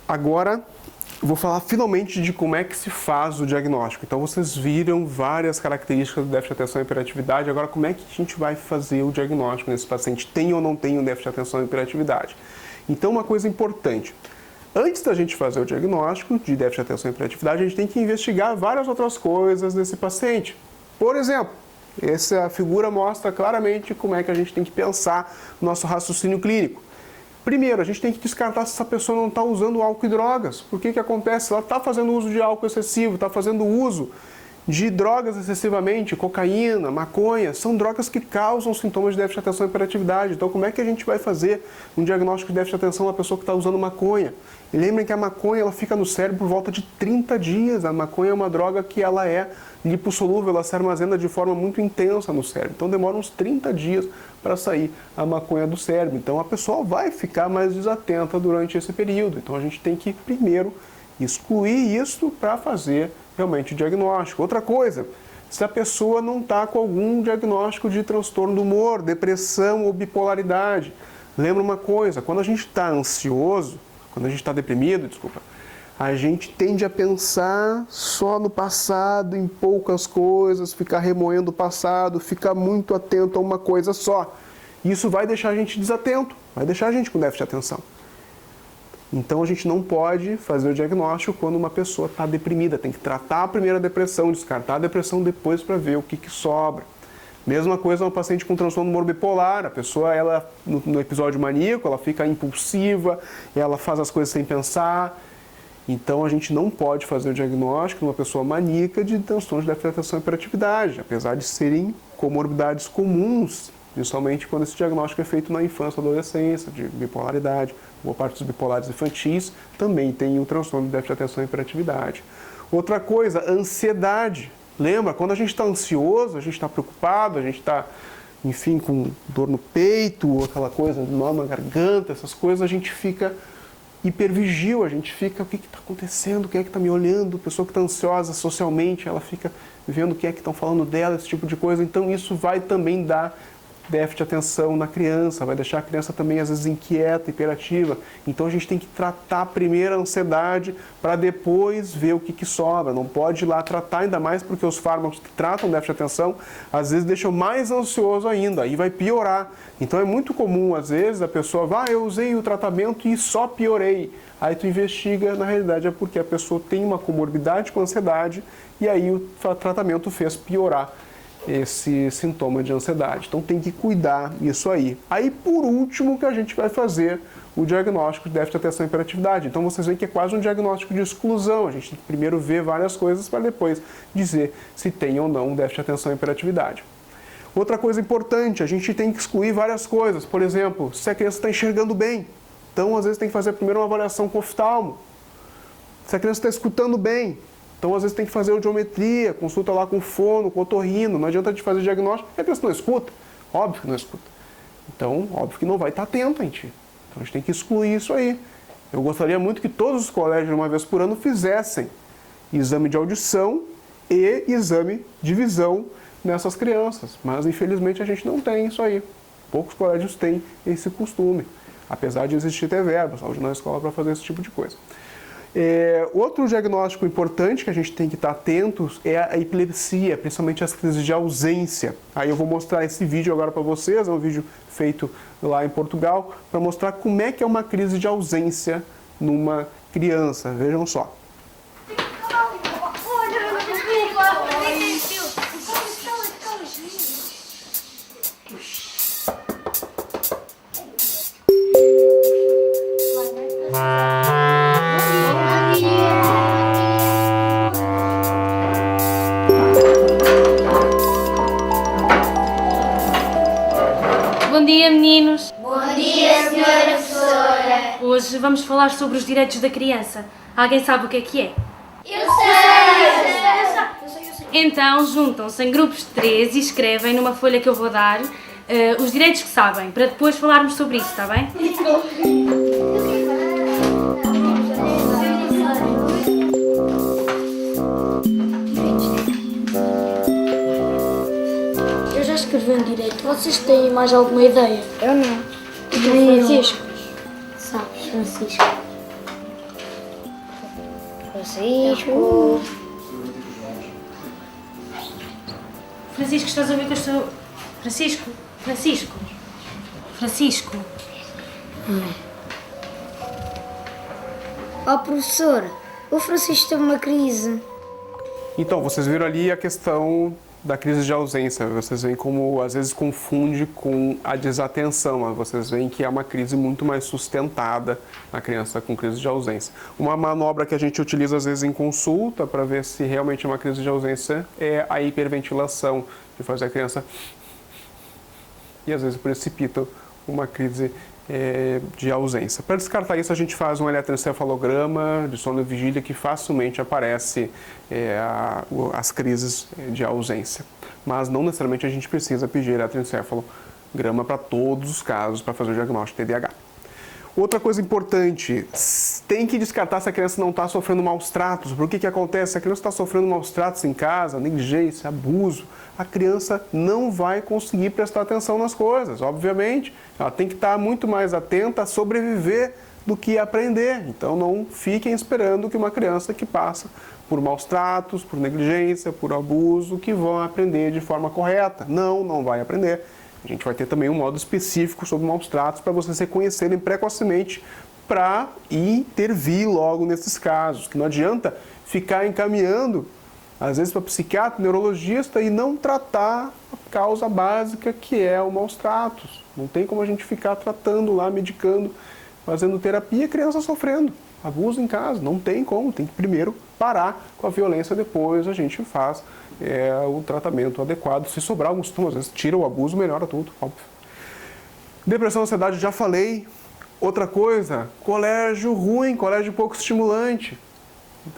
Agora, eu vou falar finalmente de como é que se faz o diagnóstico. Então, vocês viram várias características do déficit de atenção e hiperatividade. Agora, como é que a gente vai fazer o diagnóstico nesse paciente? Tem ou não tem um déficit de atenção e hiperatividade? Então, uma coisa importante. Antes da gente fazer o diagnóstico de déficit de atenção e hiperatividade, a gente tem que investigar várias outras coisas desse paciente. Por exemplo, essa figura mostra claramente como é que a gente tem que pensar no nosso raciocínio clínico. Primeiro, a gente tem que descartar se essa pessoa não está usando álcool e drogas. Por que que acontece? Ela está fazendo uso de álcool excessivo, está fazendo uso de drogas excessivamente, cocaína, maconha, são drogas que causam sintomas de déficit de atenção e hiperatividade. Então, como é que a gente vai fazer um diagnóstico de déficit de atenção na pessoa que está usando maconha? E lembrem que a maconha ela fica no cérebro por volta de 30 dias. A maconha é uma droga que ela é lipossolúvel, ela se armazena de forma muito intensa no cérebro. Então, demora uns 30 dias para sair a maconha do cérebro. Então, a pessoa vai ficar mais desatenta durante esse período. Então, a gente tem que primeiro excluir isso para fazer realmente o diagnóstico. Outra coisa, se a pessoa não está com algum diagnóstico de transtorno do humor, depressão ou bipolaridade. Lembra uma coisa, quando a gente está ansioso, quando a gente está deprimido, a gente tende a pensar só no passado, em poucas coisas, ficar remoendo o passado, ficar muito atento a uma coisa só. Isso vai deixar a gente desatento, vai deixar a gente com déficit de atenção. Então a gente não pode fazer o diagnóstico quando uma pessoa está deprimida. Tem que tratar a primeira depressão, descartar a depressão depois para ver o que sobra. Mesma coisa uma paciente com transtorno do humor bipolar. A pessoa, ela, no episódio maníaco, ela fica impulsiva, ela faz as coisas sem pensar. Então a gente não pode fazer o diagnóstico de uma pessoa maníaca de transtorno de déficit de atenção e hiperatividade, apesar de serem comorbidades comuns, principalmente quando esse diagnóstico é feito na infância ou adolescência, de bipolaridade. Boa parte dos bipolares infantis também tem o transtorno de déficit de atenção e hiperatividade. Outra coisa, ansiedade. Lembra, quando a gente está ansioso, a gente está preocupado, a gente está, enfim, com dor no peito, aquela coisa, nó na garganta, essas coisas, a gente fica hipervigil, a gente fica, o que está acontecendo, quem é que está me olhando, a pessoa que está ansiosa socialmente, ela fica vendo o que é que estão falando dela, esse tipo de coisa. Então isso vai também dar déficit de atenção na criança, vai deixar a criança também às vezes inquieta, hiperativa. Então a gente tem que tratar primeiro a ansiedade para depois ver o que sobra. Não pode ir lá tratar, ainda mais porque os fármacos que tratam déficit de atenção às vezes deixam mais ansioso ainda, aí vai piorar. Então é muito comum às vezes a pessoa eu usei o tratamento e só piorei. Aí tu investiga, na realidade é porque a pessoa tem uma comorbidade com ansiedade e aí o tratamento fez piorar esse sintoma de ansiedade. Então tem que cuidar isso aí. Aí por último que a gente vai fazer o diagnóstico de déficit de atenção e hiperatividade. Então vocês veem que é quase um diagnóstico de exclusão. A gente tem que primeiro ver várias coisas para depois dizer se tem ou não déficit de atenção e hiperatividade. Outra coisa importante, a gente tem que excluir várias coisas. Por exemplo, se a criança está enxergando bem. Então às vezes tem que fazer primeiro uma avaliação com oftalmo. Se a criança está escutando bem. Então, às vezes, tem que fazer audiometria, consulta lá com fono, com otorrino. Não adianta a gente fazer diagnóstico e a criança não escuta. Óbvio que não escuta. Então, óbvio que não vai estar atento a gente. Então, a gente tem que excluir isso aí. Eu gostaria muito que todos os colégios, uma vez por ano, fizessem exame de audição e exame de visão nessas crianças. Mas, infelizmente, a gente não tem isso aí. Poucos colégios têm esse costume. Apesar de existir ter verba, saúde na escola para fazer esse tipo de coisa. Outro diagnóstico importante que a gente tem que estar atentos é a epilepsia, principalmente as crises de ausência. Aí eu vou mostrar esse vídeo agora para vocês, é um vídeo feito lá em Portugal, para mostrar como é que é uma crise de ausência numa criança. Vejam só. Bom dia, meninos. Bom dia, senhora professora. Hoje vamos falar sobre os direitos da criança. Alguém sabe o que é? Eu sei. Então, juntam-se em grupos de 3 e escrevem numa folha que eu vou dar os direitos que sabem, para depois falarmos sobre isso, está bem? Eu já escrevi um direito. Vocês têm mais alguma ideia? Eu não. E tu, Francisco? Sabes, Francisco? Francisco. Francisco, estás a ouvir que eu estou... Francisco? Francisco? Francisco? Ó professor, o Francisco teve uma crise. Então, vocês viram ali a questão da crise de ausência. Vocês veem como, às vezes, confunde com a desatenção. Mas vocês veem que é uma crise muito mais sustentada, a criança com crise de ausência. Uma manobra que a gente utiliza, às vezes, em consulta, para ver se realmente é uma crise de ausência, é a hiperventilação, que faz a criança... E, às vezes, precipita uma crise de ausência. Para descartar isso, a gente faz um eletroencefalograma de sono e vigília que facilmente aparece as crises de ausência. Mas não necessariamente a gente precisa pedir eletroencefalograma para todos os casos para fazer o diagnóstico de TDAH. Outra coisa importante, tem que descartar se a criança não está sofrendo maus tratos. Por que acontece? Se a criança está sofrendo maus tratos em casa, negligência, abuso, a criança não vai conseguir prestar atenção nas coisas, obviamente. Ela tem que estar muito mais atenta a sobreviver do que aprender. Então não fiquem esperando que uma criança que passa por maus tratos, por negligência, por abuso, que vão aprender de forma correta. Não vai aprender. A gente vai ter também um modo específico sobre maus tratos para vocês reconhecerem precocemente para intervir logo nesses casos. Que não adianta ficar encaminhando, às vezes, para psiquiatra, neurologista e não tratar a causa básica que é o maus tratos. Não tem como a gente ficar tratando lá, medicando, fazendo terapia, criança sofrendo. Abuso em casa, não tem como. Tem que primeiro parar com a violência, depois a gente faz o tratamento adequado. Se sobrar alguns sintomas, às vezes tira o abuso, melhora tudo, óbvio. Depressão, ansiedade, já falei. Outra coisa, colégio ruim, colégio pouco estimulante.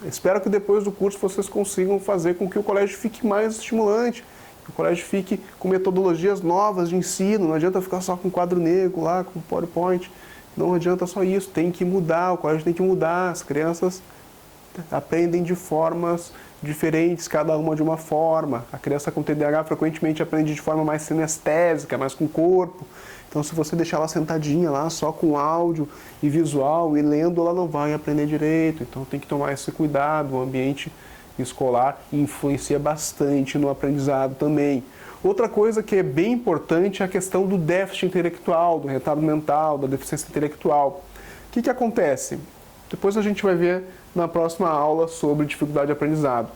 Espero que depois do curso vocês consigam fazer com que o colégio fique mais estimulante, que o colégio fique com metodologias novas de ensino. Não adianta ficar só com quadro negro lá, com PowerPoint. Não adianta só isso, tem que mudar, o colégio tem que mudar. As crianças aprendem de formas diferentes, cada uma de uma forma. A criança com TDAH frequentemente aprende de forma mais sinestésica, mais com o corpo. Então, se você deixar ela sentadinha lá, só com áudio e visual e lendo, ela não vai aprender direito. Então, tem que tomar esse cuidado. O ambiente escolar influencia bastante no aprendizado também. Outra coisa que é bem importante é a questão do déficit intelectual, do retardo mental, da deficiência intelectual. O que acontece? Depois a gente vai ver na próxima aula sobre dificuldade de aprendizado.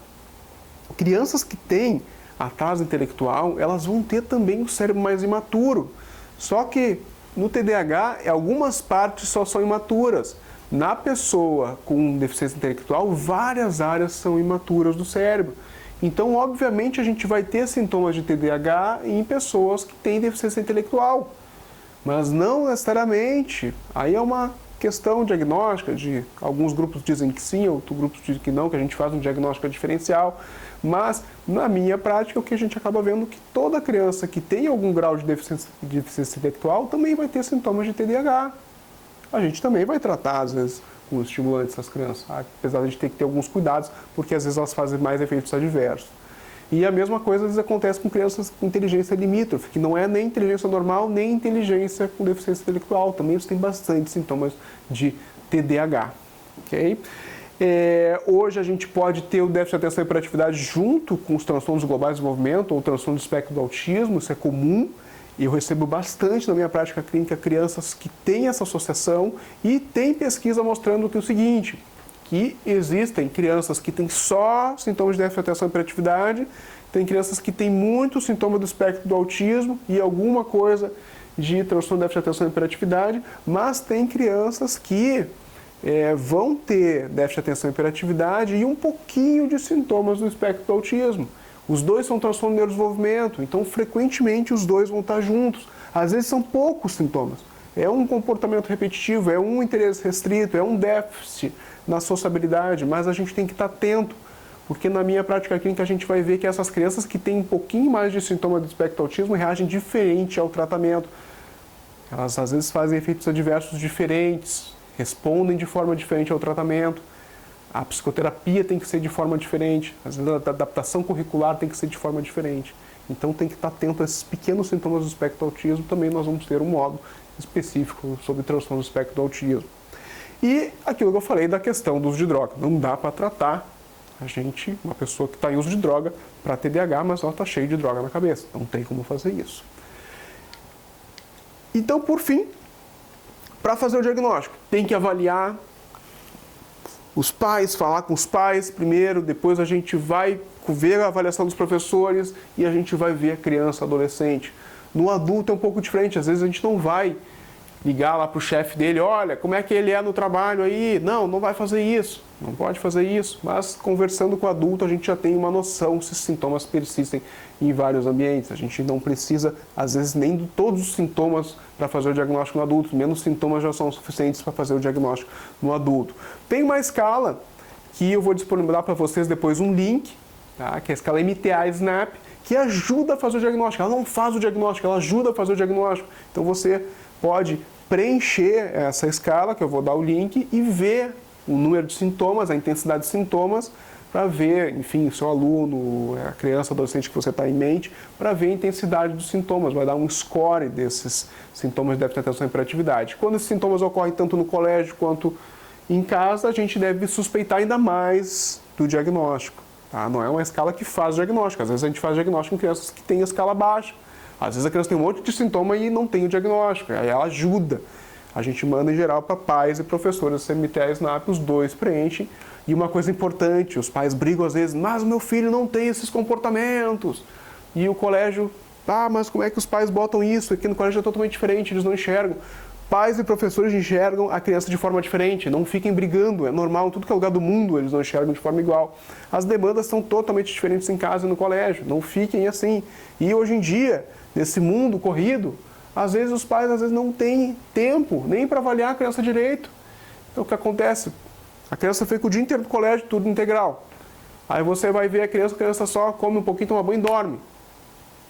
Crianças que têm atraso intelectual, elas vão ter também o cérebro mais imaturo. Só que no TDAH, algumas partes só são imaturas. Na pessoa com deficiência intelectual, várias áreas são imaturas do cérebro. Então, obviamente, a gente vai ter sintomas de TDAH em pessoas que têm deficiência intelectual. Mas não necessariamente. Aí é uma questão diagnóstica, de alguns grupos dizem que sim, outros grupos dizem que não, que a gente faz um diagnóstico diferencial. Mas, na minha prática, o que a gente acaba vendo é que toda criança que tem algum grau de deficiência intelectual também vai ter sintomas de TDAH. A gente também vai tratar, às vezes, com os estimulantes das crianças, apesar de a gente ter que ter alguns cuidados, porque às vezes elas fazem mais efeitos adversos. E a mesma coisa às vezes acontece com crianças com inteligência limítrofe, que não é nem inteligência normal, nem inteligência com deficiência intelectual. Também eles têm bastante sintomas de TDAH. Okay? Hoje a gente pode ter o déficit de atenção e hiperatividade junto com os transtornos globais de desenvolvimento ou o transtorno do espectro do autismo, isso é comum. Eu recebo bastante na minha prática clínica crianças que têm essa associação e tem pesquisa mostrando que é o seguinte, que existem crianças que têm só sintomas de déficit de atenção e hiperatividade, tem crianças que têm muitos sintomas do espectro do autismo e alguma coisa de transtorno de déficit de atenção e hiperatividade, mas tem crianças que vão ter déficit de atenção e hiperatividade e um pouquinho de sintomas do espectro do autismo. Os dois são transtorno de neurodesenvolvimento, então frequentemente os dois vão estar juntos. Às vezes são poucos sintomas. É um comportamento repetitivo, é um interesse restrito, é um déficit na sociabilidade, mas a gente tem que estar atento, porque na minha prática clínica a gente vai ver que essas crianças que têm um pouquinho mais de sintoma do espectro do autismo reagem diferente ao tratamento. Elas às vezes fazem efeitos adversos diferentes, respondem de forma diferente ao tratamento. A psicoterapia tem que ser de forma diferente, às vezes a adaptação curricular tem que ser de forma diferente. Então tem que estar atento a esses pequenos sintomas do espectro do autismo, também nós vamos ter um modo específico sobre transtorno do espectro do autismo. E aquilo que eu falei da questão do uso de droga. Não dá para tratar uma pessoa que está em uso de droga para TDAH, mas ela está cheia de droga na cabeça. Não tem como fazer isso. Então, por fim, para fazer o diagnóstico, tem que avaliar os pais, falar com os pais primeiro, depois a gente vai ver a avaliação dos professores e a gente vai ver a criança, adolescente. No adulto é um pouco diferente, às vezes a gente não vai ligar lá para o chefe dele, olha, como é que ele é no trabalho aí? Não, não vai fazer isso, não pode fazer isso. Mas conversando com o adulto a gente já tem uma noção se os sintomas persistem em vários ambientes. A gente não precisa, às vezes, nem de todos os sintomas para fazer o diagnóstico no adulto. Menos sintomas já são suficientes para fazer o diagnóstico no adulto. Tem uma escala que eu vou disponibilizar para vocês depois um link, tá? Que é a escala MTA-SNAP, que ajuda a fazer o diagnóstico. Ela não faz o diagnóstico, ela ajuda a fazer o diagnóstico. Então você pode preencher essa escala, que eu vou dar o link, e ver o número de sintomas, a intensidade de sintomas, para ver, enfim, o seu aluno, a criança, adolescente que você está em mente, para ver a intensidade dos sintomas. Vai dar um score desses sintomas de déficit de atenção e hiperatividade. Quando esses sintomas ocorrem tanto no colégio quanto em casa, a gente deve suspeitar ainda mais do diagnóstico. Tá? Não é uma escala que faz diagnóstico. Às vezes a gente faz diagnóstico em crianças que têm a escala baixa. Às vezes a criança tem um monte de sintoma e não tem o diagnóstico, aí ela ajuda. A gente manda em geral para pais e professores do MTA-SNAP, os dois preenchem. E uma coisa importante, os pais brigam às vezes, mas o meu filho não tem esses comportamentos. E o colégio, mas como é que os pais botam isso? Aqui no colégio é totalmente diferente, eles não enxergam. Pais e professores enxergam a criança de forma diferente, não fiquem brigando, é normal, em tudo que é lugar do mundo eles não enxergam de forma igual. As demandas são totalmente diferentes em casa e no colégio, não fiquem assim. E hoje em dia, nesse mundo corrido, às vezes os pais não têm tempo nem para avaliar a criança direito. Então o que acontece? A criança fica o dia inteiro no colégio, tudo integral. Aí você vai ver a criança só come um pouquinho, toma banho e dorme.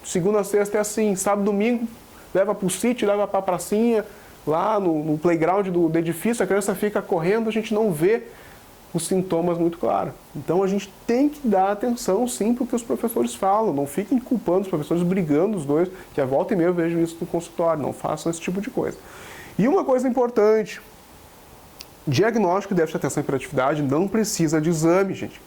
Segunda a sexta é assim, sábado, domingo, leva para o sítio, leva para a pracinha, lá no playground do edifício, a criança fica correndo, a gente não vê os sintomas muito claros. Então a gente tem que dar atenção sim para o que os professores falam, não fiquem culpando os professores, brigando os dois, que a volta e meia eu vejo isso no consultório, não façam esse tipo de coisa. E uma coisa importante, diagnóstico de déficit de atenção e hiperatividade não precisa de exame, gente.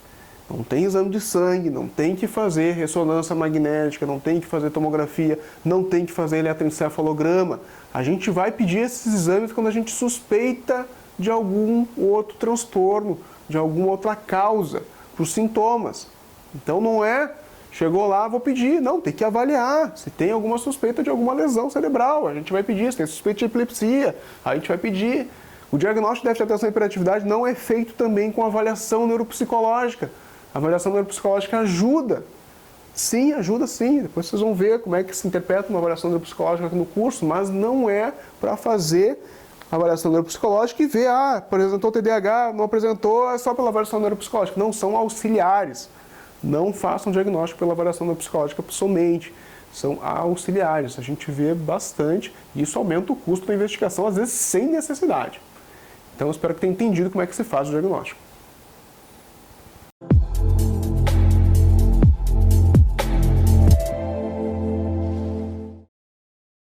Não tem exame de sangue, não tem que fazer ressonância magnética, não tem que fazer tomografia, não tem que fazer eletroencefalograma. A gente vai pedir esses exames quando a gente suspeita de algum outro transtorno, de alguma outra causa para os sintomas. Então não é, chegou lá, vou pedir. Não, tem que avaliar se tem alguma suspeita de alguma lesão cerebral. A gente vai pedir, se tem suspeita de epilepsia, a gente vai pedir. O diagnóstico de déficit de atenção e hiperatividade não é feito também com avaliação neuropsicológica. A avaliação neuropsicológica ajuda. Sim, ajuda sim. Depois vocês vão ver como é que se interpreta uma avaliação neuropsicológica aqui no curso, mas não é para fazer avaliação neuropsicológica e ver, apresentou TDAH, não apresentou, é só pela avaliação neuropsicológica. Não, são auxiliares. Não façam diagnóstico pela avaliação neuropsicológica somente. São auxiliares. A gente vê bastante e isso aumenta o custo da investigação, às vezes sem necessidade. Então eu espero que tenha entendido como é que se faz o diagnóstico.